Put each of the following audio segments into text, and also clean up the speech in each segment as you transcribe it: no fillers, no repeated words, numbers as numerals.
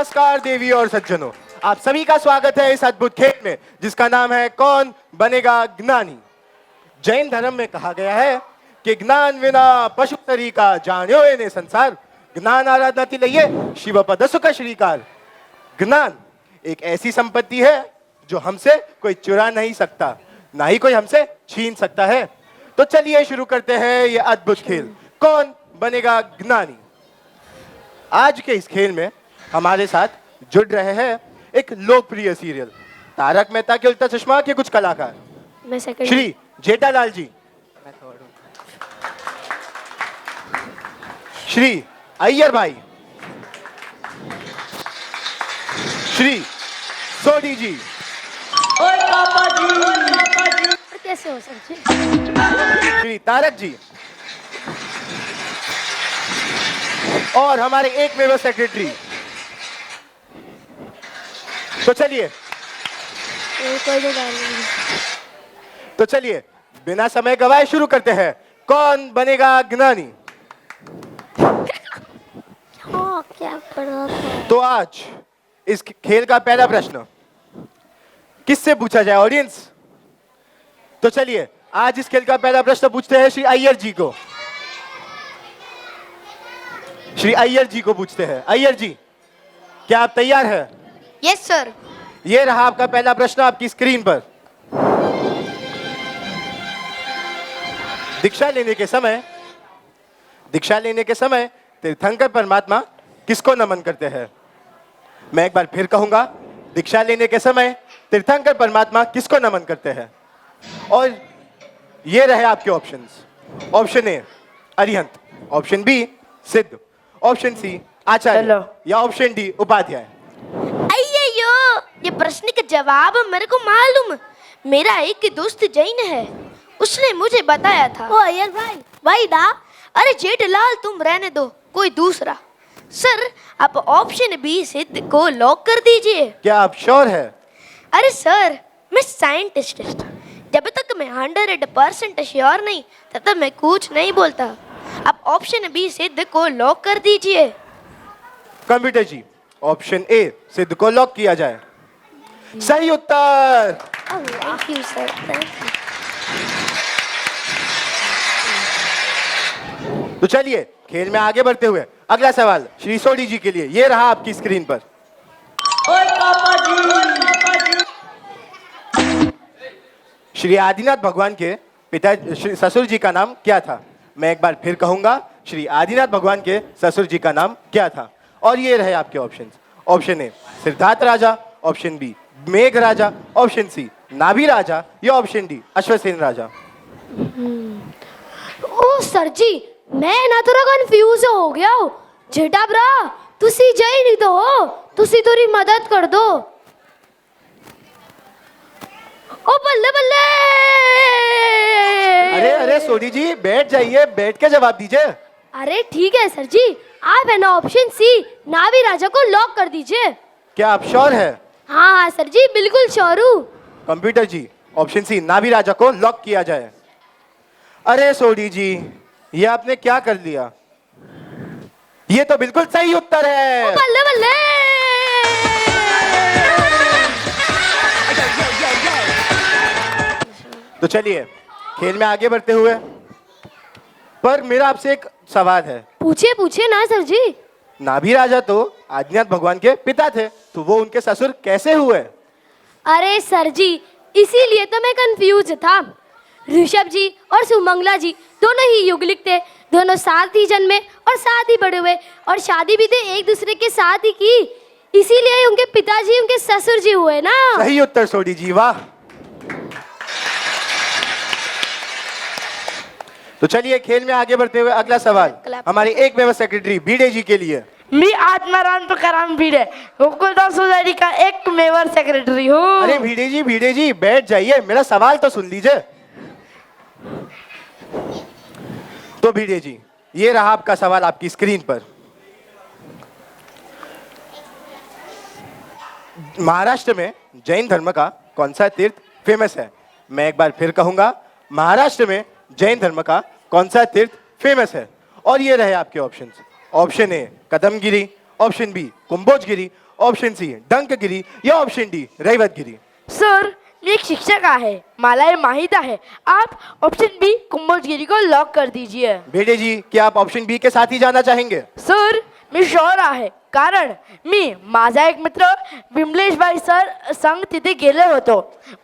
नमस्कार देवी और सज्जनों, आप सभी का स्वागत है इस अद्भुत खेल में जिसका नाम है कौन बनेगा ज्ञानी। जैन धर्म में कहा गया है कि ज्ञान विना पशु तरीका जान्यो ने संसार, ज्ञान आराधना तिलये शिव पद सुख श्रीकार। ज्ञान एक ऐसी संपत्ति है जो हमसे कोई चुरा नहीं सकता, ना ही कोई हमसे छीन सकता है। तो चलिए शुरू करते हैं ये अद्भुत खेल कौन बनेगा ज्ञानी। आज के इस खेल में हमारे साथ जुड़ रहे हैं एक लोकप्रिय सीरियल तारक मेहता के उल्टा चश्मा के कुछ कलाकार श्री जेठालाल जी, श्री अय्यर भाई, श्री सोडी जी, कैसे हो सर? श्री तारक जी और हमारे एक मेंबर सेक्रेटरी। तो चलिए बिना समय गवाए शुरू करते हैं कौन बनेगा ज्ञानी। क्या पढ़ा था? तो आज इस खेल का पहला प्रश्न किससे पूछा जाए ऑडियंस? तो चलिए आज इस खेल का पहला प्रश्न पूछते हैं श्री अय्यर जी को। श्री अय्यर जी को पूछते हैं। अय्यर जी, क्या आप तैयार हैं? Yes sir. ये रहा आपका पहला प्रश्न आपकी स्क्रीन पर। दीक्षा लेने के समय तीर्थंकर परमात्मा किसको नमन करते हैं? मैं एक बार फिर कहूंगा, दीक्षा लेने के समय तीर्थंकर परमात्मा किसको नमन करते हैं? और ये रहे आपके options. Option A Arihant, option B Siddh, option C Acharya या ऑप्शन डी उपाध्याय। अय्यो, ये प्रश्न का जवाब मेरे को मालूम। मेरा एक दोस्त जैन है, उसने मुझे बताया था। ओ अय्यर भाई, वही ना। अरे जेठलाल तुम रहने दो, कोई दूसरा। सर आप ऑप्शन बी सिद्ध को लॉक कर दीजिए। क्या आप श्योर है? अरे सर मैं साइंटिस्ट हूँ, जब तक मैं 100% श्योर नहीं तब तक मैं कुछ नहीं बोलता। आप ऑप्शन बी सिद्ध को लॉक कर दीजिए। कंप्यूटर जी, ऑप्शन ए सिद्ध को लॉक किया जाए। सही उत्तर। Thank you sir, thank you. तो चलिए खेल में आगे बढ़ते हुए अगला सवाल श्री सोडी जी के लिए। ये रहा आपकी स्क्रीन पर। श्री आदिनाथ भगवान के पिता श्री ससुर जी का नाम क्या था? मैं एक बार फिर कहूंगा, श्री आदिनाथ भगवान के ससुर जी का नाम क्या था? और ये रहे आपके options. Option A Siddhartha Raja, option B Megh Raja, option C Nabhi Raja या ऑप्शन डी अश्वसेन राजा। ओ सर जी, मैं ना थोड़ा कंफ्यूज हो गया हूँ। जेठा ब्रा तुसी जई नहीं तो हो, तुसी थोड़ी मदद कर दो। ओ बल्ले बल्ले। अरे सोडी जी बैठ जाइए, बैठ के जवाब दीजिए। अरे ठीक है सर जी, आप है ना ऑप्शन सी नाभि राजा को लॉक कर दीजिए। क्या आप श्योर है? हाँ सर जी, बिल्कुल श्योर हूँ। कंप्यूटर जी, ऑप्शन सी नाभि राजा को लॉक किया जाए। अरे सोडी जी, ये आपने क्या कर लिया? ये तो बिल्कुल सही उत्तर है। बल्ले बल्ले। तो चलिए खेल में आगे बढ़ते हुए, पर मेरा आपसे एक सवाल है। पूछिए पूछिए ना सर जी। नाभि राजा तो आदिनाथ भगवान के पिता थे, तो वो उनके ससुर कैसे हुए? अरे सर जी, इसीलिए तो मैं कंफ्यूज था। ऋषभ जी और सुमंगला जी दोनों ही युगलिक थे, दोनों साथ ही जन्मे और साथ ही बड़े हुए और शादी भी एक दूसरे के साथ ही की, इसीलिए उनके पिताजी उनके ससुर जी हुए ना। सही उत्तर सोडी जी, वाह। तो चलिए खेल में आगे बढ़ते हुए अगला सवाल हमारे एक मेंबर सेक्रेटरी भिडे जी के लिए। मी आत्माराम तुकाराम भिडे, गोकुलदास सोसाइटी का एक मेंबर सेक्रेटरी हूँ। अरे भिडे जी बैठ जाइए, मेरा सवाल तो सुन लीजिए। तो भिडे जी, ये रहा आपका सवाल आपकी स्क्रीन पर। महाराष्ट्र में जैन धर्म का कौन सा तीर्थ फेमस है? मैं एक बार फिर कहूंगा, महाराष्ट्र में जैन धर्म का कौन सा तीर्थ फेमस है? और ये रहे आपके options. Option A Kadamgiri, option B Kumbhojgiri, option C Dankgiri या ऑप्शन डी रैवतगिरी? सर मी एक शिक्षक आहे, मला हे माहीत आहे. आप ऑप्शन बी कुंभोजगिरी को लॉक कर दीजिए. बेटे जी, क्या आप ऑप्शन बी के साथ ही जाना चाहेंगे? सर मी शुअर आहे, कारण मी माझा एक मित्र विमलेश भाई सर संग तिथे गेले होतो.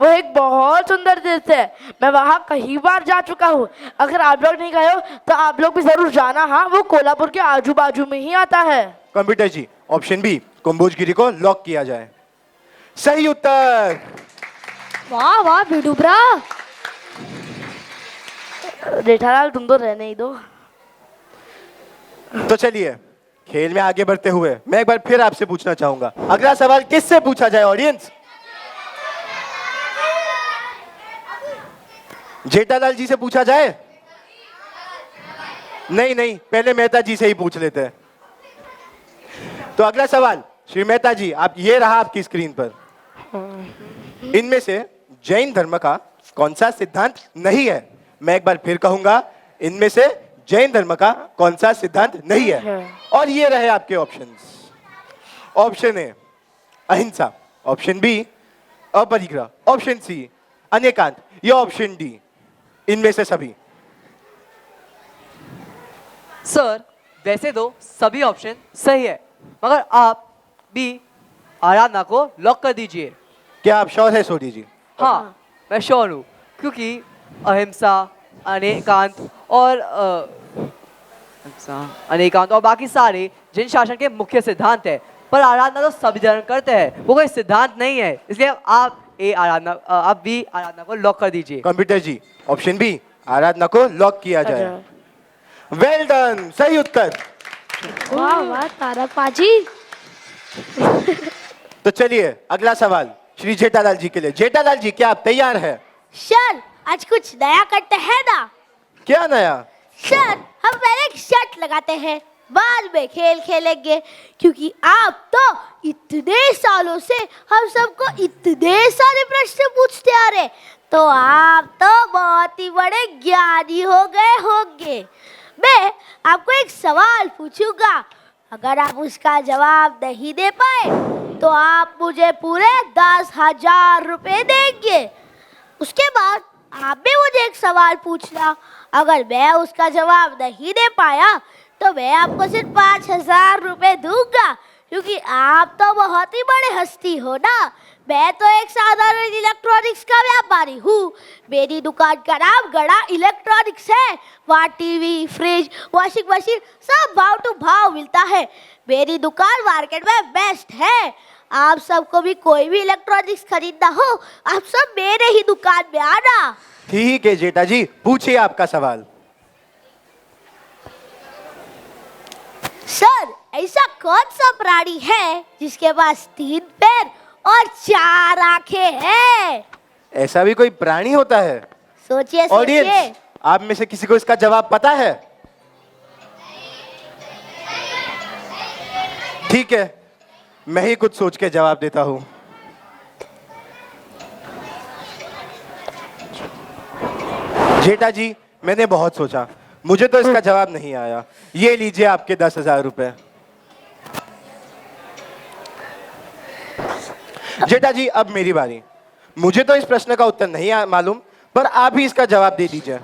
वो एक बहुत सुंदर तीर्थ है, मैं वहाँ कई बार जा चुका हूँ. अगर आप लोग नहीं गए हो तो आप लोग भी जरूर जाना. हाँ, वो कोल्हापुर के आजू बाजू में ही आता है. कंप्यूटर जी, ऑप्शन बी कुंभोजगिरी को लॉक किया जाए. सही उत्तर. वाह वाह बिडूबरा. जेठालाल तुम तो रहने ही दो. तो चलिए खेल में आगे बढ़ते हुए मैं एक बार फिर आपसे पूछना चाहूंगा, अगला सवाल किससे पूछा जाए ऑडियंस? जेठालाल जी से पूछा जाए? नहीं नहीं, पहले मेहता जी से ही पूछ लेते हैं. तो अगला सवाल श्री मेहता जी, आप ये रहा आपकी स्क्रीन पर. इनमें से जैन धर्म का कौन सा सिद्धांत नहीं है? मैं एक बार फिर कहूंगा, इनमें से जैन धर्म का कौन सा सिद्धांत नहीं है? और ये रहे आपके ऑप्शंस. ऑप्शन ए अहिंसा, ऑप्शन बी अपरिग्रह, ऑप्शन सी अनेकांत या ऑप्शन डी इनमें से सभी? सर वैसे तो सभी ऑप्शन सही है, मगर आप भी आराधना को लॉक कर दीजिए. क्या आप श्योर है सोडी जी? हाँ, मैं श्योर हूँ, क्योंकि अहिंसा, अनेकांत और बाकी सारे जैन शासन के मुख्य सिद्धांत है. पर आराधना तो सभी धर्म करते हैं, वो कोई सिद्धांत नहीं है. इसलिए आप भी आराधना को लॉक कर दीजिए. कंप्यूटर जी, ऑप्शन बी आराधना को लॉक किया जाए. वेल डन, सही उत्तर. वाह वाह तारक पाजी. तो चलिए अगला सवाल श्री जेठालाल जी के लिए. जेठालाल जी, क्या आप तैयार हैं? सर आज कुछ नया करते हैं ना. क्या नया? सर हम पहले एक शर्त लगाते हैं, बाद में खेल खेलेंगे, क्योंकि आप तो इतने सालों से हम सबको इतने सारे प्रश्न पूछते आ रहे, तो आप तो बहुत ही बड़े ज्ञानी हो गए होंगे. मैं आपको एक सवाल पूछूंगा, अगर आप उसका जवाब नहीं दे पाए तो आप मुझे पूरे 10,000 रुपए देंगे. उसके बाद आप भी मुझे एक सवाल पूछना, अगर मैं उसका जवाब नहीं दे पाया तो मैं आपको सिर्फ 5,000 रुपए दूंगा, क्योंकि आप तो बहुत ही बड़े हस्ती हो ना. मैं तो एक साधारण इलेक्ट्रॉनिक्स का व्यापारी हूँ. मेरी दुकान का नाम गड़ा इलेक्ट्रॉनिक्स है. वहाँ टीवी, फ्रिज, वॉशिंग मशीन सब भाव टू भाव मिलता है. मेरी दुकान मार्केट में बेस्ट है. आप सबको भी कोई भी इलेक्ट्रॉनिक्स खरीदना हो, आप सब मेरे ही दुकान में आना. ठीक है जेठा जी, पूछिए आपका सवाल. सर ऐसा कौन सा प्राणी है जिसके पास 3 पैर और 4 आंखें हैं? ऐसा भी कोई प्राणी होता है? सोचिए सोचिए. ऑडियंस, आप में से किसी को इसका जवाब पता है? ठीक है, मैं ही कुछ सोच के जवाब देता हूं. जेठा जी, मैंने बहुत सोचा, मुझे तो इसका जवाब नहीं आया. ये लीजिए आपके 10,000 रुपए. जेठा जी, अब मेरी बारी. मुझे तो इस प्रश्न का उत्तर नहीं मालूम, पर आप ही इसका जवाब दे दीजिए.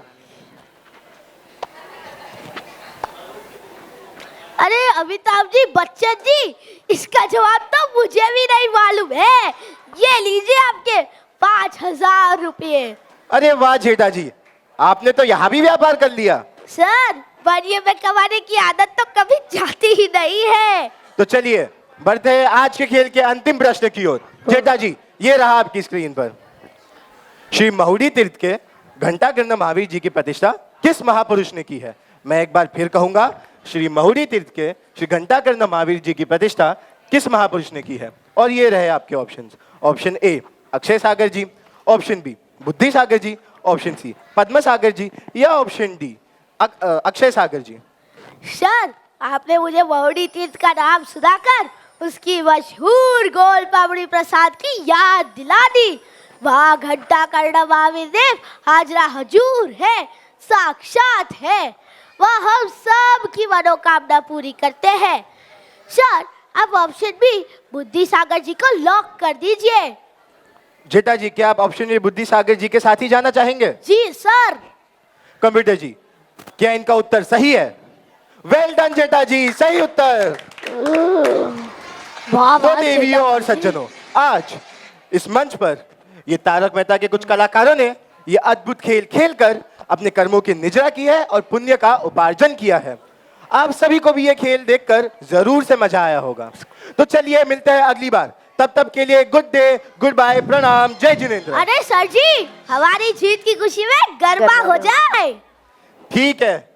अरे अमिताभ जी, बच्चन जी, इसका जवाब तो मुझे भी नहीं मालूम है. ये लीजिए आपके 5,000 रुपये. अरे वाह जेठा जी, आपने तो यहाँ भी व्यापार कर लिया. सर बढ़िया में कमाने की आदत तो कभी जाती ही नहीं है. तो चलिए बढ़ते हैं आज के खेल के अंतिम प्रश्न की ओर. जेठा जी, ये रहा आपकी स्क्रीन पर. श्री महुड़ी तीर्थ के घंटाकर्ण महावीर जी की प्रतिष्ठा किस महापुरुष ने की है? मैं एक बार फिर कहूंगा, श्री महुड़ी तीर्थ के श्री घंटाकर्ण महावीर जी की प्रतिष्ठा किस महापुरुष ने की है? और ये रहे आपके options. Option A Akshay Sagar ji, option B Buddhi Sagar ji, option C Padma Sagar ji या option D Akshay Sagar ji. Sir आपने मुझे महुड़ी तीर्थ का नाम सुनाकर उसकी मशहूर गोल पापड़ी प्रसाद की याद दिला दी. वहाँ घंटाकर्ण महावीर देव हाजरा हजूर है, साक्षात है. वह हम सब की मनोकामना पूरी करते हैं. सर अब ऑप्शन बी बुद्धि सागर जी को लॉक कर दीजिए। जेठा जी, क्या आप ऑप्शन ए बुद्धि सागर जी के साथ ही जाना चाहेंगे? जी सर। कंप्यूटर जी, क्या इनका उत्तर सही है? वेल डन जेठा जी, सही उत्तर। तो देवियों और सज्जनों, आज इस मंच पर ये तारक मेहता के कुछ कलाकारों ने ये अद्भुत खेल खेलकर अपने कर्मों की निजरा की है और पुण्य का उपार्जन किया है। आप सभी को भी ये खेल देखकर जरूर से मजा आया होगा। तो चलिए मिलते हैं अगली बार, तब के लिए गुड डे, गुड बाय, प्रणाम, जय जिनेंद्र। अरे सर जी, हमारी जीत की खुशी में गरबा हो जाए। ठीक है।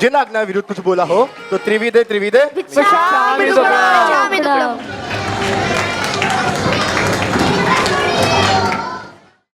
जिनाग्ना विरुद्ध कुछ बोला हो तो त्रिविदे त्रिविदे भिक्षामि दुक्कडम।